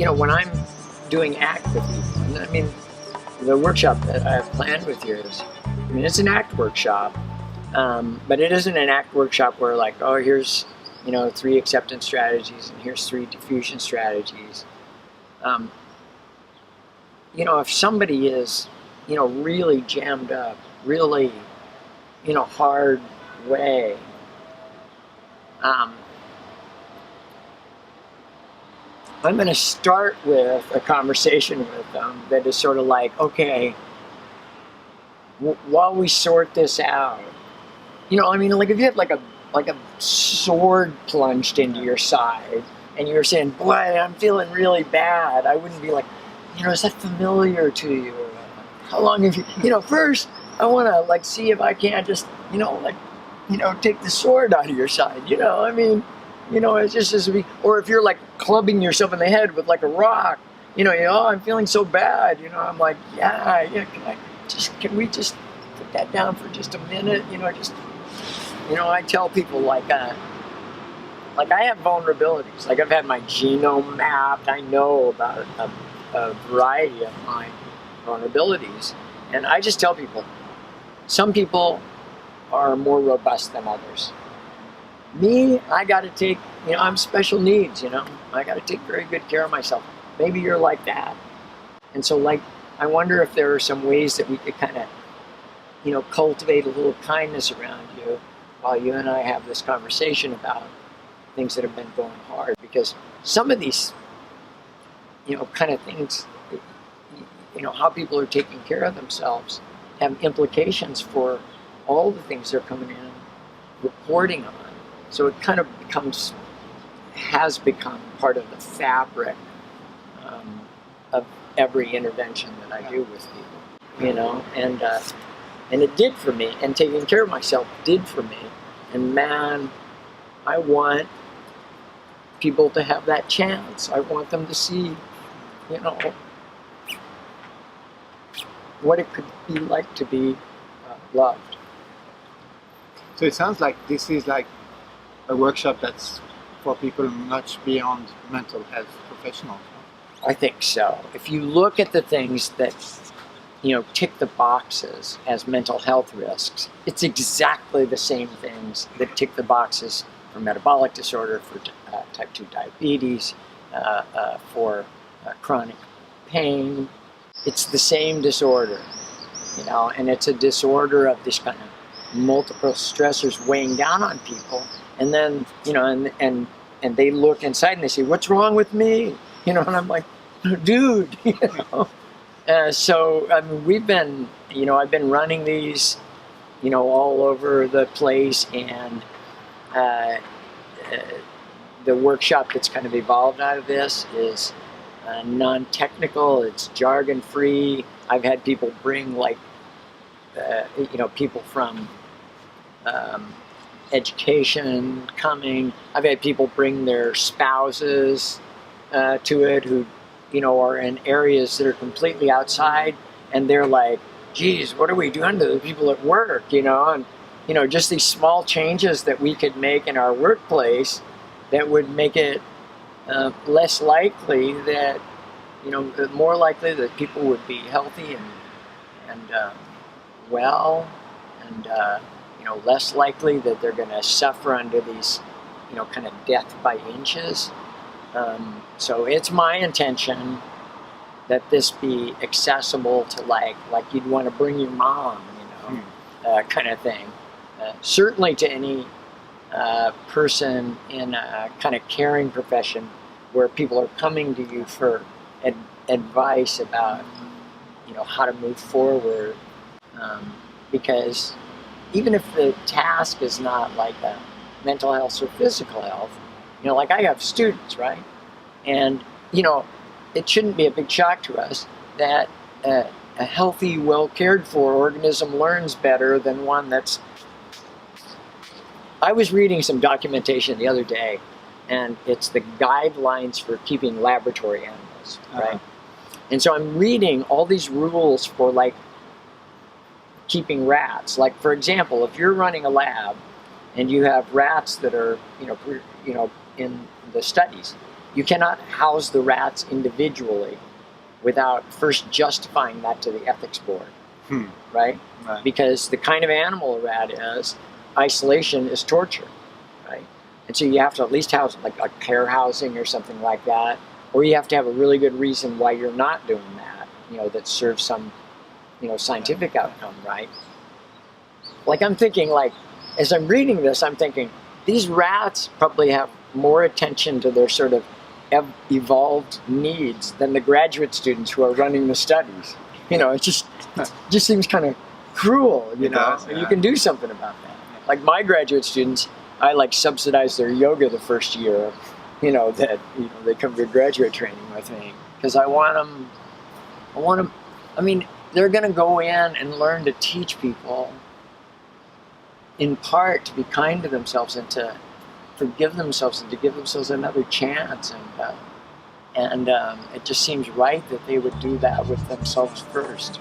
when I'm doing ACT with people, and I mean, the workshop that I have planned with you it's an ACT workshop, but it isn't an ACT workshop where like, oh, here's, 3 acceptance strategies and here's 3 diffusion strategies. If somebody is, really jammed up, really, hard way, I'm going to start with a conversation with them that is sort of like, okay, while we sort this out, like if you had like a sword plunged into your side and you're saying, boy, I'm feeling really bad, I wouldn't be like, is that familiar to you? How long have you, first I want to like see if I can't just, take the sword out of your side, it's just as we, or if you're like clubbing yourself in the head with like a rock, oh, I'm feeling so bad, I'm like, yeah, can we just put that down for just a minute, I tell people like I have vulnerabilities, like I've had my genome mapped, I know about a variety of my vulnerabilities, and I just tell people, some people are more robust than others. Me, I got to take, I'm special needs, I got to take very good care of myself. Maybe you're like that. And so like, I wonder if there are some ways that we could kind of, cultivate a little kindness around you while you and I have this conversation about things that have been going hard. Because some of these, kind of things, how people are taking care of themselves have implications for all the things they're coming in reporting on. So it kind of has become part of the fabric of every intervention that I do with people, and it did for me, and taking care of myself did for me. And man, I want people to have that chance. I want them to see, what it could be like to be loved. So it sounds like this is like a workshop that's for people much beyond mental health professionals. I think so. If you look at the things that, tick the boxes as mental health risks, it's exactly the same things that tick the boxes for metabolic disorder, for type 2 diabetes, for chronic pain. It's the same disorder, and it's a disorder of this kind of multiple stressors weighing down on people. And then, and they look inside and they say, what's wrong with me? And I'm like, dude, So, I mean, we've been, I've been running these, all over the place, and the workshop that's kind of evolved out of this is non-technical, it's jargon-free. I've had people bring like, people from education coming. I've had people bring their spouses to it who, are in areas that are completely outside, and they're like, geez, what are we doing to the people at work, and, just these small changes that we could make in our workplace that would make it less likely that, more likely that people would be healthy and well, and, less likely that they're going to suffer under these, kind of death by inches. So it's my intention that this be accessible to like you'd want to bring your mom, kind of thing. Certainly to any person in a kind of caring profession where people are coming to you for advice about, how to move forward. Because even if the task is not like a mental health or physical health, like I have students, right? And, it shouldn't be a big shock to us that a healthy, well-cared for organism learns better than one that's... I was reading some documentation the other day, and it's the guidelines for keeping laboratory animals, right? And so I'm reading all these rules for like keeping rats. Like, for example, if you're running a lab and you have rats that are, in the studies, you cannot house the rats individually without first justifying that to the ethics board, right? Right. Because the kind of animal a rat is, isolation is torture, right? And so you have to at least house like a care housing or something like that, or you have to have a really good reason why you're not doing that, you know, that serves some, you know, scientific outcome, right? Like I'm thinking, like, as I'm reading this, I'm thinking, these rats probably have more attention to their sort of evolved needs than the graduate students who are running the studies. You know, it just seems kind of cruel, you It know? does, You yeah. can do something about that. Like my graduate students, I like subsidize their yoga the first year, you know, that, you know, they come to graduate training with me. Because I want them, I mean, they're going to go in and learn to teach people, in part, to be kind to themselves and to forgive themselves and to give themselves another chance. And it just seems right that they would do that with themselves first.